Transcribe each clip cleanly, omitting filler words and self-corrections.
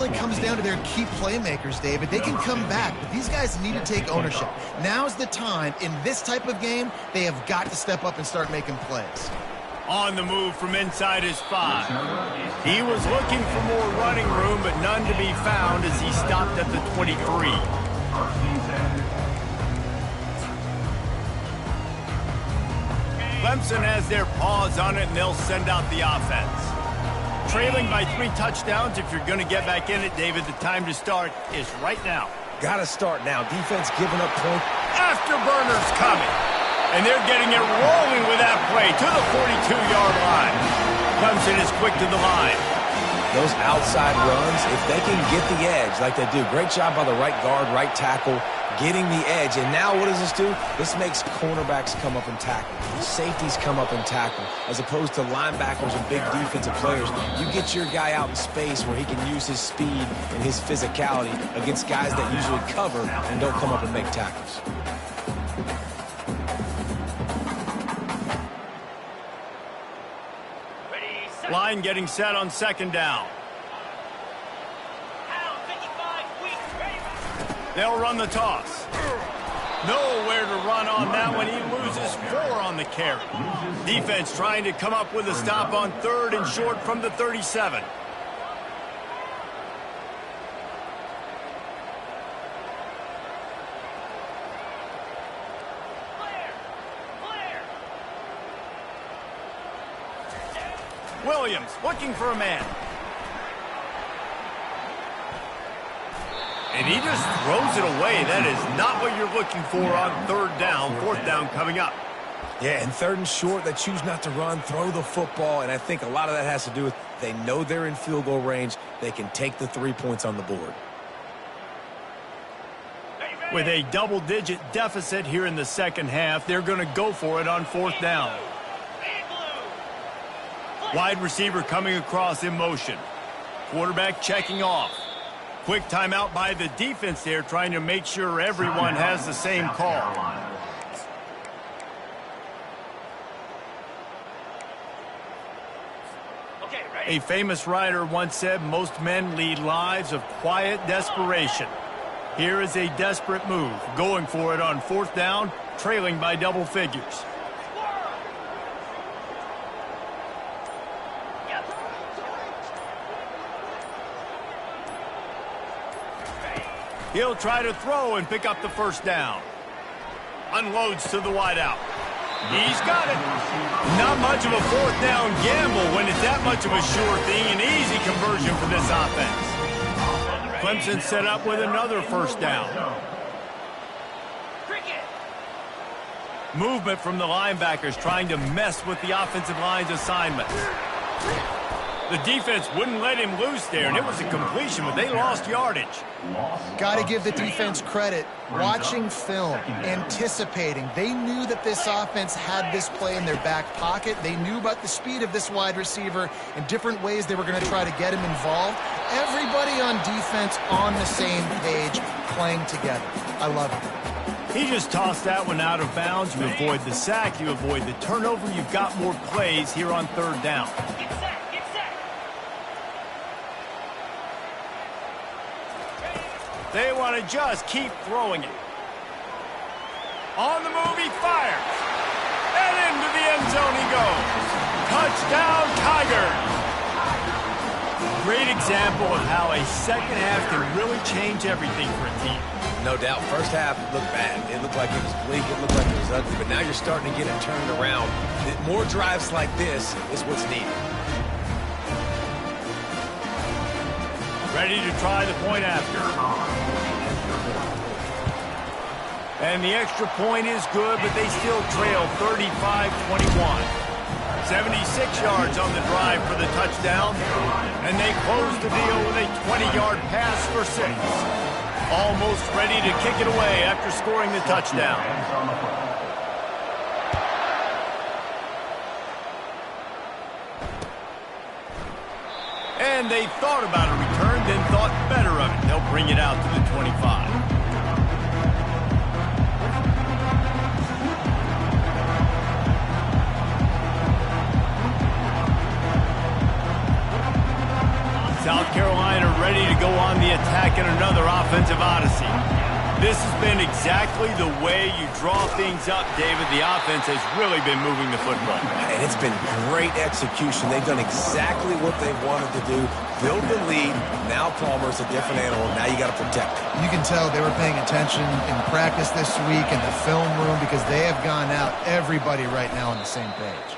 It comes down to their key playmakers, David. They can come back, but these guys need to take ownership. Now's the time. In this type of game, they have got to step up and start making plays. On the move from inside his 5. He was looking for more running room, but none to be found as he stopped at the 23. Clemson has their paws on it, and they'll send out the offense. Trailing by 3 touchdowns, if you're going to get back in it, David, the time to start is right now. Got to start now. Defense giving up points. Afterburners coming. And they're getting it rolling with that play to the 42-yard line. Clemson is quick to the line. Those outside runs, if they can get the edge like they do, great job by the right guard, right tackle, getting the edge. And now what does this do? This makes cornerbacks come up and tackle. Safeties come up and tackle. As opposed to linebackers and big defensive players, you get your guy out in space where he can use his speed and his physicality against guys that usually cover and don't come up and make tackles. Line getting set on 2nd down. They'll run the toss. Nowhere to run on that one. He loses 4 on the carry. Defense trying to come up with a stop on 3rd and short from the 37. Williams looking for a man. And he just throws it away. That is not what you're looking for on 3rd down. 4th down coming up. Yeah, and 3rd and short, they choose not to run, throw the football, and I think a lot of that has to do with they know they're in field goal range. They can take the 3 points on the board. With a double-digit deficit here in the 2nd half, they're going to go for it on 4th down. Wide receiver coming across in motion. Quarterback checking off. Quick timeout by the defense there, trying to make sure everyone has the same call. A famous writer once said, most men lead lives of quiet desperation. Here is a desperate move, going for it on 4th down, trailing by double figures. He'll try to throw and pick up the 1st down. Unloads to the wideout. He's got it. Not much of a 4th down gamble when it's that much of a sure thing. An easy conversion for this offense. Clemson set up with another 1st down. Movement from the linebackers trying to mess with the offensive line's assignment. The defense wouldn't let him loose there, and it was a completion, but they lost yardage. Got to give the defense credit. Watching film, anticipating. They knew that this offense had this play in their back pocket. They knew about the speed of this wide receiver and different ways they were going to try to get him involved. Everybody on defense on the same page, playing together. I love it. He just tossed that one out of bounds. You avoid the sack, you avoid the turnover. You've got more plays here on 3rd down. They want to just keep throwing it. On the move, he fires. And into the end zone he goes. Touchdown, Tigers. Great example of how a 2nd half can really change everything for a team. No doubt. 1st half looked bad. It looked like it was bleak. It looked like it was ugly. But now you're starting to get it turned around. More drives like this is what's needed. Ready to try the point after. And the extra point is good, but they still trail 35-21. 76 yards on the drive for the touchdown. And they close the deal with a 20-yard pass for 6. Almost ready to kick it away after scoring the touchdown. And they thought about a return, then thought better of it. They'll bring it out to the 25. South Carolina ready to go on the attack in another offensive odyssey. This has been exactly the way you draw things up, David. The offense has really been moving the football. And it's been great execution. They've done exactly what they wanted to do. Build the lead. Now Palmer's a different animal. Now you got to protect it. You can tell they were paying attention in practice this week in the film room because they have gone out, everybody right now on the same page.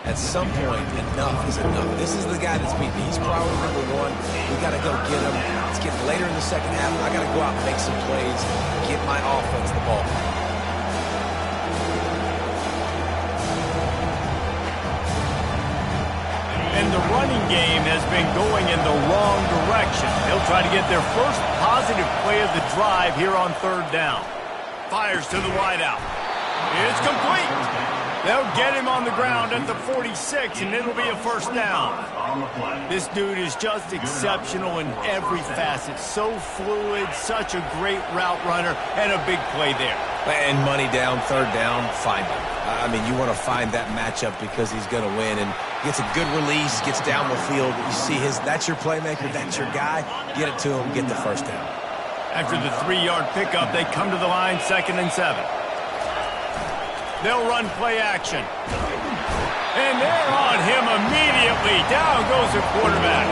At some point, enough is enough. This is the guy that's beaten. He's priority number one. We got to go get him. It's getting later in the second half. I got to go out and make some plays, get my offense the ball. And the running game has been going in the wrong direction. They'll try to get their first positive play of the drive here on third down. Fires to the wideout. It's complete. They'll get him on the ground at the 46, and it'll be a first down. This dude is just exceptional in every facet. So fluid, such a great route runner, and a big play there. And money down, third down, find him. I mean, you want to find that matchup because he's going to win. And gets a good release, gets down the field. You see that's your playmaker, that's your guy. Get it to him, get the first down. After the 3-yard pickup, they come to the line, 2nd and 7. They'll run play action. And they're on him immediately. Down goes the quarterback.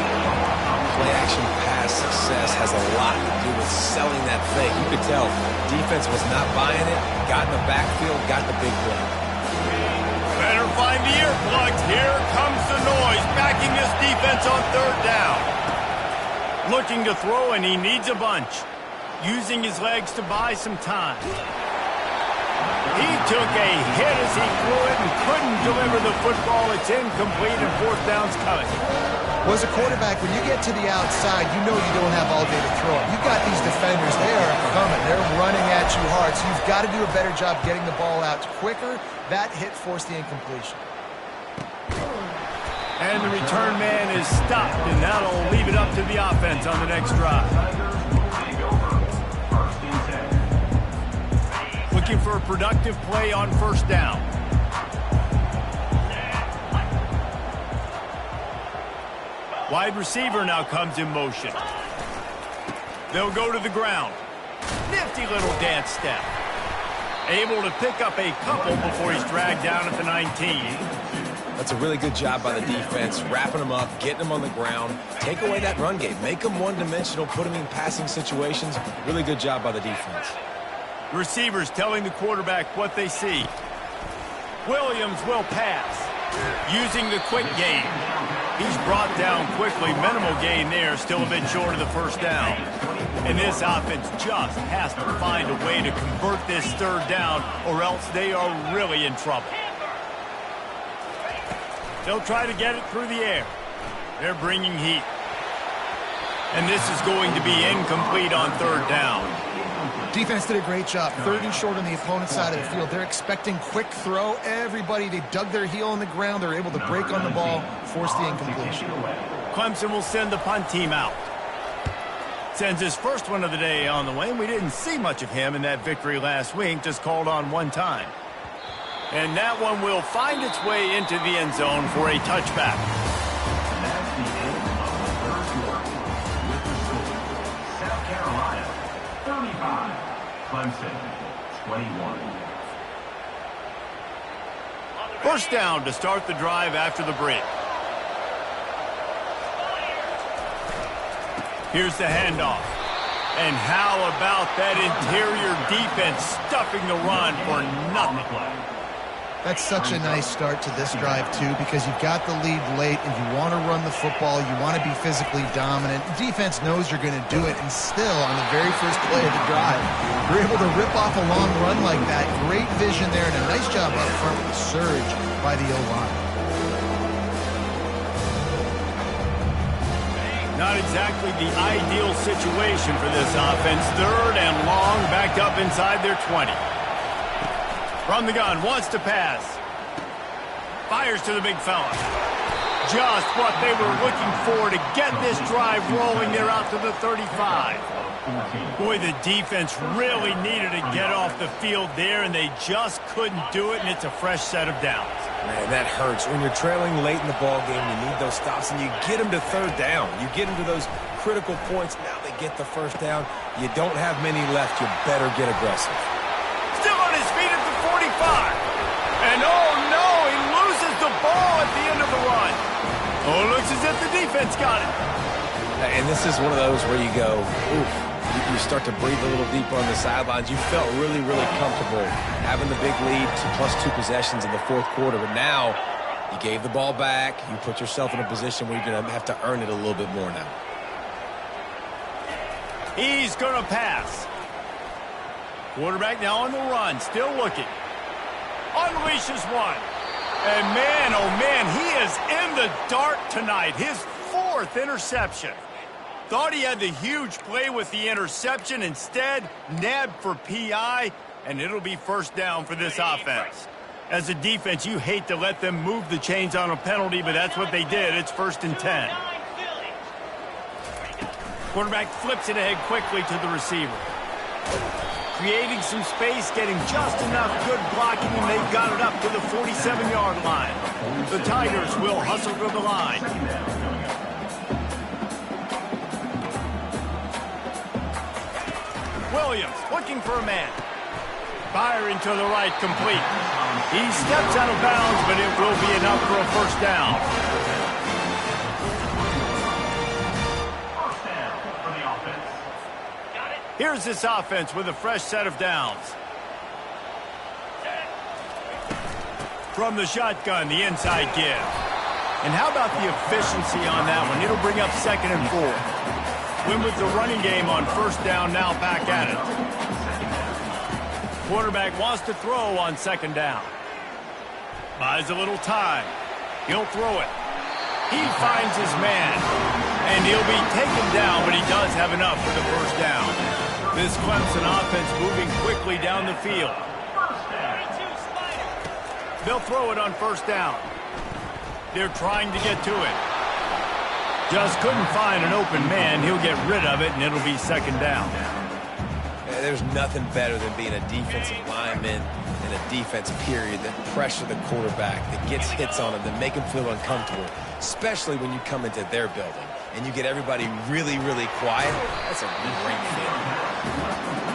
Play action pass success has a lot to do with selling that fake. You could tell defense was not buying it, got in the backfield, got the big play. Better find the earplugs. Here comes the noise, backing this defense on third down. Looking to throw, and he needs a bunch. Using his legs to buy some time. He took a hit as he threw it and couldn't deliver the football. It's incomplete, and fourth down's coming. Well, as a quarterback, when you get to the outside, you know you don't have all day to throw it. You've got these defenders. They are coming. They're running at you hard, so you've got to do a better job getting the ball out quicker. That hit forced the incompletion. And the return man is stopped, and that'll leave it up to the offense on the next drive. Looking for a productive play on first down. Wide receiver now comes in motion. They'll go to the ground. Nifty little dance step. Able to pick up a couple before he's dragged down at the 19. That's a really good job by the defense, wrapping them up, getting them on the ground. Take away that run game. Make them one-dimensional, put them in passing situations. Really good job by the defense. Receivers telling the quarterback what they see. Williams will pass. Using the quick game. He's brought down quickly. Minimal gain there. Still a bit short of the first down. And this offense just has to find a way to convert this third down, or else they are really in trouble. They'll try to get it through the air. They're bringing heat. And this is going to be incomplete on third down. Defense did a great job. 3rd and short on the opponent's side of the field. They're expecting quick throw. Everybody, they dug their heel on the ground. They're able to break on the ball, force the incompletion. Clemson will send the punt team out. Sends his first one of the day on the way. We didn't see much of him in that victory last week, just called on one time. And that one will find its way into the end zone for a touchback. That's the end of the third quarter. With the score, South Carolina 35, Clemson 21. First down to start the drive after the break. Here's the handoff. And how about that interior defense stuffing the run for nothing? That's such a nice start to this drive, too, because you've got the lead late and you want to run the football. You want to be physically dominant. Defense knows you're going to do it, and still, on the very first play of the drive, you're able to rip off a long run like that. Great vision there, and a nice job up front with the surge by the O-line. Not exactly the ideal situation for this offense. 3rd and long, backed up inside their 20. From the gun, wants to pass. Fires to the big fella. Just what they were looking for to get this drive rolling. They're out to the 35. Boy, the defense really needed to get off the field there, and they just couldn't do it, and it's a fresh set of downs. Man, that hurts. When you're trailing late in the ball game, you need those stops, and you get them to third down. You get them to those critical points. Now they get the first down. You don't have many left. You better get aggressive. Still on his feet at the 45. And oh no, he loses the ball at the end of the run. Oh, it looks as if the defense got it. And this is one of those where you go, oof. You start to breathe a little deeper on the sidelines. You felt really, really comfortable having the big lead +2 possessions in the fourth quarter. But now you gave the ball back. You put yourself in a position where you're going to have to earn it a little bit more now. He's going to pass. Quarterback now on the run, still looking. Unleashes one. And man, oh man, he is in the dark tonight. His 4th interception. Thought he had the huge play with the interception. Instead, nabbed for PI, and it'll be first down for this offense. As a defense, you hate to let them move the chains on a penalty, but that's what they did. It's 1st and 10. Quarterback flips it ahead quickly to the receiver. Creating some space, getting just enough good blocking, and they've got it up to the 47-yard line. The Tigers will hustle to the line. Williams looking for a man. Firing to the right, complete. He steps out of bounds, but it will be enough for a first down. First down for the offense. Here's this offense with a fresh set of downs. From the shotgun, the inside give. And how about the efficiency on that one? It'll bring up 2nd and 4. Win with the running game on first down, now back at it. Quarterback wants to throw on 2nd down. Buys a little time. He'll throw it. He finds his man. And he'll be taken down, but he does have enough for the first down. This Clemson offense moving quickly down the field. They'll throw it on first down. They're trying to get to it. Just couldn't find an open man. He'll get rid of it, and it'll be 2nd down. There's nothing better than being a defensive lineman and a defense period that pressure the quarterback, that gets hits on him, that make him feel uncomfortable, especially when you come into their building and you get everybody really, really quiet. That's a great feeling.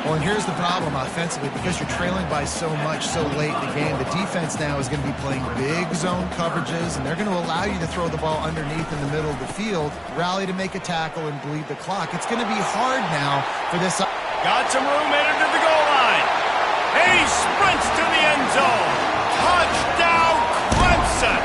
Well, and here's the problem offensively. Because you're trailing by so much so late in the game, the defense now is going to be playing big zone coverages, and they're going to allow you to throw the ball underneath in the middle of the field, rally to make a tackle, and bleed the clock. It's going to be hard now for this. Got some room headed to the goal line. And he sprints to the end zone. Touchdown, Clemson.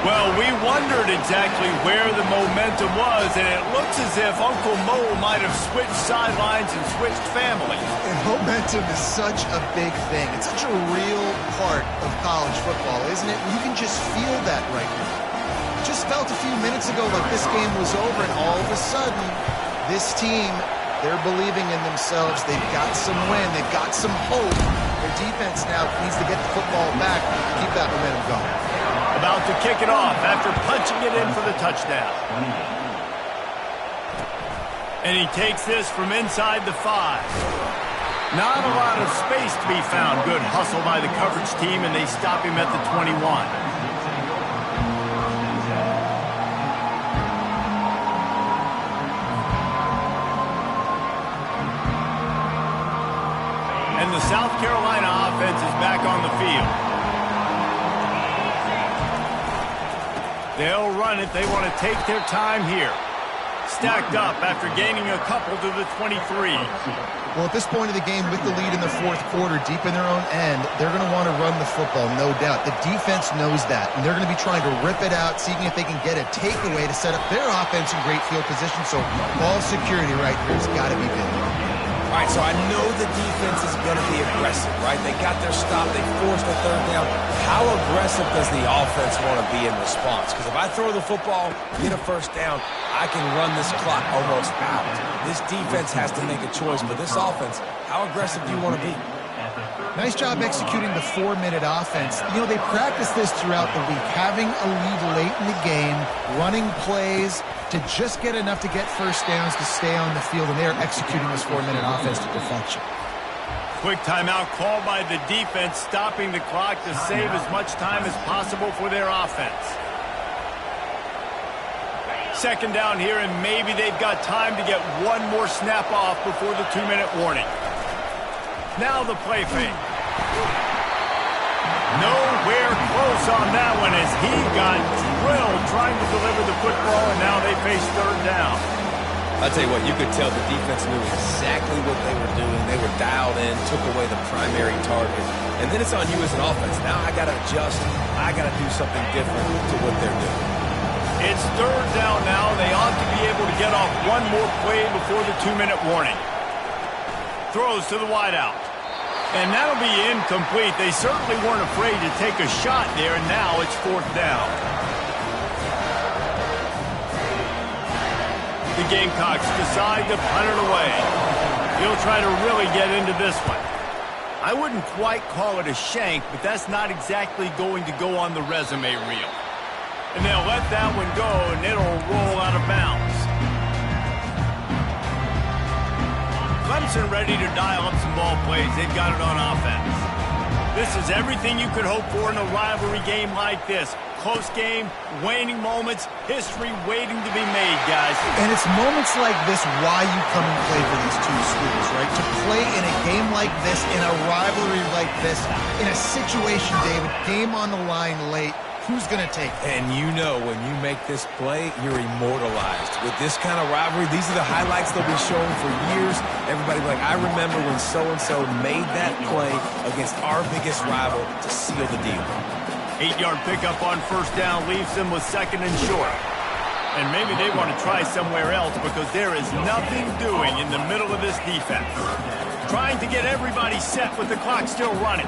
Well, we wondered exactly where the momentum was, and it looks as if Uncle Mo might have switched sidelines and switched families. And momentum is such a big thing. It's such a real part of college football, isn't it? You can just feel that right now. Just felt a few minutes ago like this game was over, and all of a sudden, this team, they're believing in themselves. They've got some wind. They've got some hope. Their defense now needs to get the football back to keep that momentum going. About to kick it off after punching it in for the touchdown. And he takes this from inside the 5. Not a lot of space to be found. Good hustle by the coverage team, and they stop him at the 21. And the South Carolina offense is back on the field. They'll run it. They want to take their time here. Stacked up after gaining a couple to the 23. Well, at this point of the game, with the lead in the fourth quarter, deep in their own end, they're going to want to run the football, no doubt. The defense knows that, and they're going to be trying to rip it out, seeing if they can get a takeaway to set up their offense in great field position. So ball security right here has got to be big. All right, so I know the defense is going to be aggressive, right? They got their stop. They forced the 3rd down. How aggressive does the offense want to be in response? Because if I throw the football, get a first down, I can run this clock almost out. This defense has to make a choice, but this offense, how aggressive do you want to be? Nice job executing the 4-minute offense. You know, they practice this throughout the week, having a lead late in the game, running plays to just get enough to get first downs to stay on the field, and they're executing this 4-minute offense to perfection. Quick timeout called by the defense, stopping the clock to save as much time as possible for their offense. Second down here, and maybe they've got time to get one more snap off before the 2-minute warning. Now the play fake. Nowhere close on that one as he got drilled trying to deliver the football, and now they face third down. I'll tell you what, you could tell the defense knew exactly what they were doing. They were dialed in, took away the primary target. And then it's on you as an offense. Now I got to adjust. I got to do something different to what they're doing. It's third down now. They ought to be able to get off one more play before the 2-minute warning. Throws to the wideout. And that'll be incomplete. They certainly weren't afraid to take a shot there, and now it's fourth down. The Gamecocks decide to punt it away. He'll try to really get into this one. I wouldn't quite call it a shank, but that's not exactly going to go on the resume reel. And they'll let that one go, and it'll roll out of bounds. Clemson ready to dial up some ball plays. They've got it on offense. This is everything you could hope for in a rivalry game like this. Close game, waning moments, history waiting to be made, guys. And it's moments like this why you come and play for these two schools, right? To play in a game like this, in a rivalry like this, in a situation, David, game on the line late, who's going to take it? And you know when you make this play, you're immortalized. With this kind of rivalry, these are the highlights they'll be showing for years. Everybody will be like, I remember when so-and-so made that play against our biggest rival to seal the deal. 8-yard pickup on first down leaves them with second and short. And maybe they want to try somewhere else because there is nothing doing in the middle of this defense. Trying to get everybody set with the clock still running.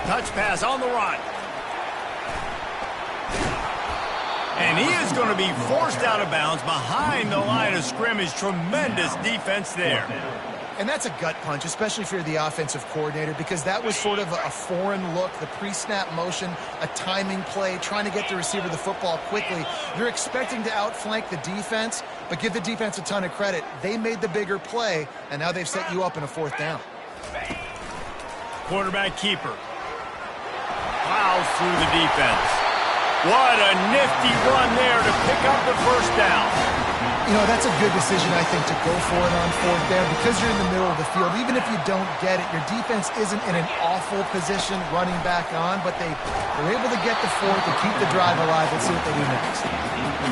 Touch pass on the run. And he is going to be forced out of bounds behind the line of scrimmage. Tremendous defense there. And that's a gut punch, especially if you're the offensive coordinator, because that was sort of a foreign look, the pre-snap motion, a timing play, trying to get the receiver the football quickly. You're expecting to outflank the defense, but give the defense a ton of credit. They made the bigger play, and now they've set you up in a fourth down. Quarterback keeper. Plows through the defense. What a nifty run there to pick up the first down. You know, that's a good decision, I think, to go for it on fourth down because you're in the middle of the field. Even if you don't get it, your defense isn't in an awful position running back on, but they're able to get the fourth and keep the drive alive. Let's see what they do next.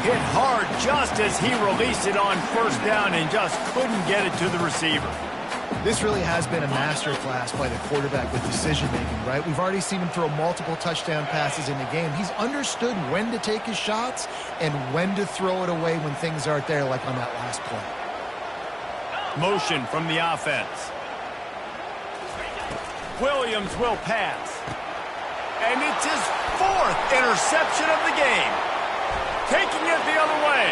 Hit hard just as he released it on first down and just couldn't get it to the receiver. This really has been a masterclass by the quarterback with decision-making, right? We've already seen him throw multiple touchdown passes in the game. He's understood when to take his shots and when to throw it away when things aren't there, like on that last play. Motion from the offense. Williams will pass. And it's his fourth interception of the game. Taking it the other way.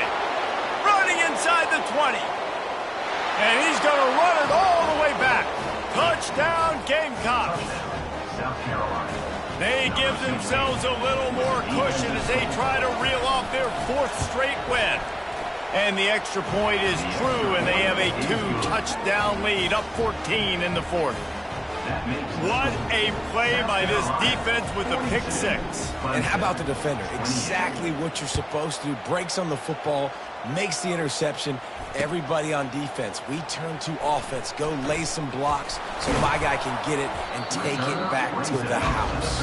Running inside the 20. And he's going to run it all the way back. Touchdown, Gamecocks. South Carolina. They give themselves a little more cushion as they try to reel off their fourth straight win. And the extra point is true, and they have a 2-touchdown lead, up 14 in the fourth. What a play by this defense with the pick six. And how about the defender? Exactly what you're supposed to do. Breaks on the football, makes the interception. Everybody on defense, we turn to offense. Go lay some blocks so my guy can get it and take it back to the house.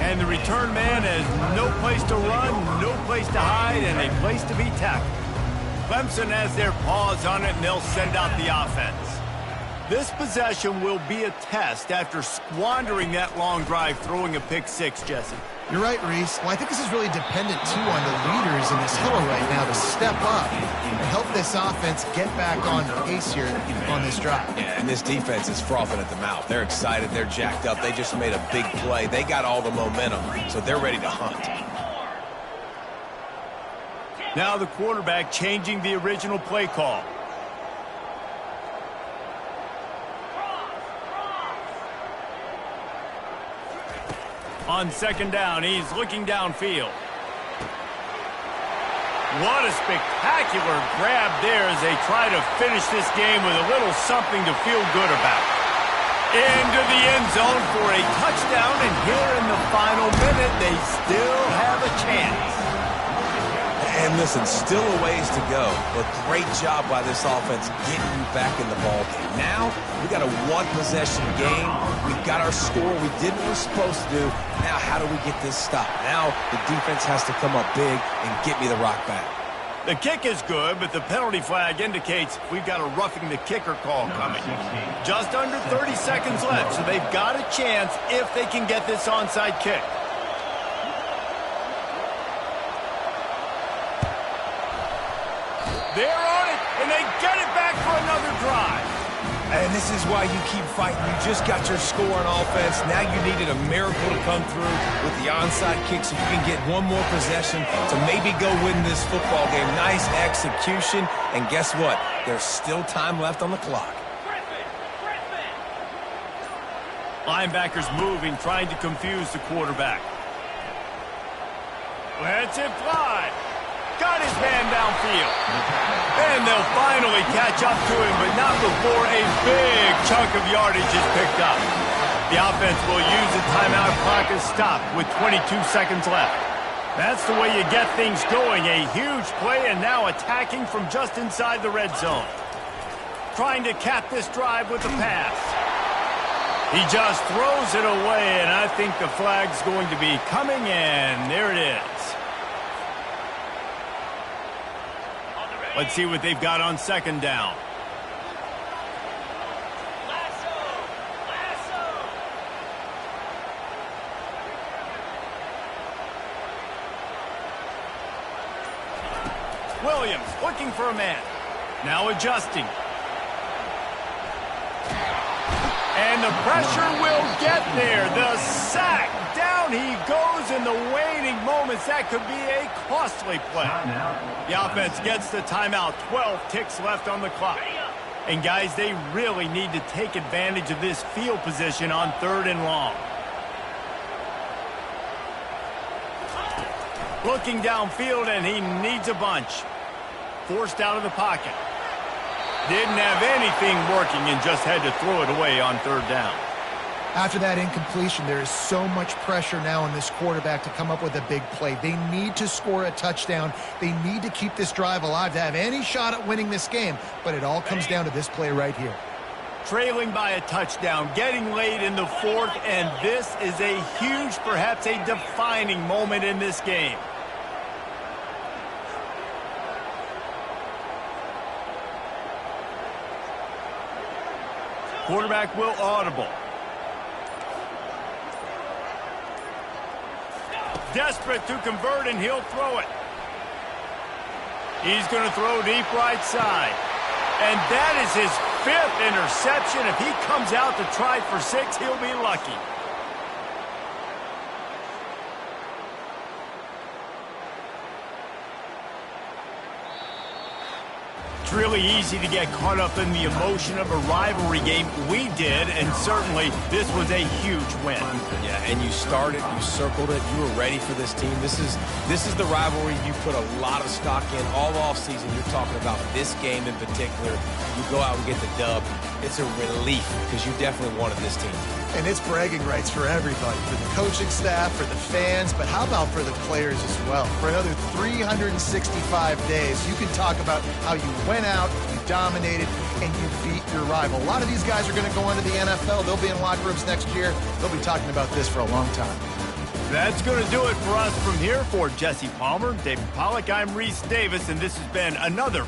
And the return man has no place to run, no place to hide, and a place to be tackled. Clemson has their paws on it, and they'll send out the offense. This possession will be a test after squandering that long drive throwing a pick six, Jesse. You're right, Reese. Well, I think this is really dependent, too, on the leaders in this huddle right now to step up and help this offense get back on pace here on this drive. Yeah, and this defense is frothing at the mouth. They're excited. They're jacked up. They just made a big play. They got all the momentum, so they're ready to hunt. Now the quarterback changing the original play call. On second down, he's looking downfield. What a spectacular grab there as they try to finish this game with a little something to feel good about. Into the end zone for a touchdown, and here in the final minute, they still have a chance. And listen, still a ways to go, but great job by this offense getting you back in the ballgame. Now, we got a one-possession game. We've got our score. We did what we're supposed to do. Now, how do we get this stopped? Now, the defense has to come up big and get me the rock back. The kick is good, but the penalty flag indicates we've got a roughing the kicker call coming. Just under 30 seconds left, so they've got a chance if they can get this onside kick. They're on it, and they get it back for another drive. And this is why you keep fighting. You just got your score on offense. Now you needed a miracle to come through with the onside kick so you can get one more possession to maybe go win this football game. Nice execution. And guess what? There's still time left on the clock. Linebackers moving, trying to confuse the quarterback. Lets it fly. Got his man downfield. And they'll finally catch up to him, but not before a big chunk of yardage is picked up. The offense will use the timeout clock as stopped with 22 seconds left. That's the way you get things going. A huge play, and now attacking from just inside the red zone. Trying to cap this drive with a pass. He just throws it away, and I think the flag's going to be coming, and there it is. Let's see what they've got on second down. Williams looking for a man. Now adjusting. And the pressure will get there. The sack. Down he goes in the waning moments. That could be a costly play. The offense gets the timeout. 12 ticks left on the clock. And guys, they really need to take advantage of this field position on 3rd and long. Looking downfield, and he needs a bunch. Forced out of the pocket. Didn't have anything working and just had to throw it away on 3rd down. After that incompletion, there is so much pressure now on this quarterback to come up with a big play. They need to score a touchdown. They need to keep this drive alive to have any shot at winning this game. But it all comes down to this play right here. Trailing by a touchdown, getting late in the 4th, and this is a huge, perhaps a defining moment in this game. Quarterback will audible. Desperate to convert, and he'll throw it. He's going to throw deep right side. And that is his 5th interception. If he comes out to try for 6, he'll be lucky. It's really easy to get caught up in the emotion of a rivalry game. We did, and certainly this was a huge win. Yeah, and you started, you circled it, you were ready for this team. This is the rivalry you put a lot of stock in all offseason. You're talking about this game in particular. You go out and get the dub. It's a relief because you definitely wanted this team. And it's bragging rights for everybody, for the coaching staff, for the fans, but how about for the players as well? For another 365 days, you can talk about how you went out, you dominated, and you beat your rival. A lot of these guys are going to go into the NFL. They'll be in locker rooms next year. They'll be talking about this for a long time. That's going to do it for us from here. For Jesse Palmer, David Pollack, I'm Reese Davis, and this has been another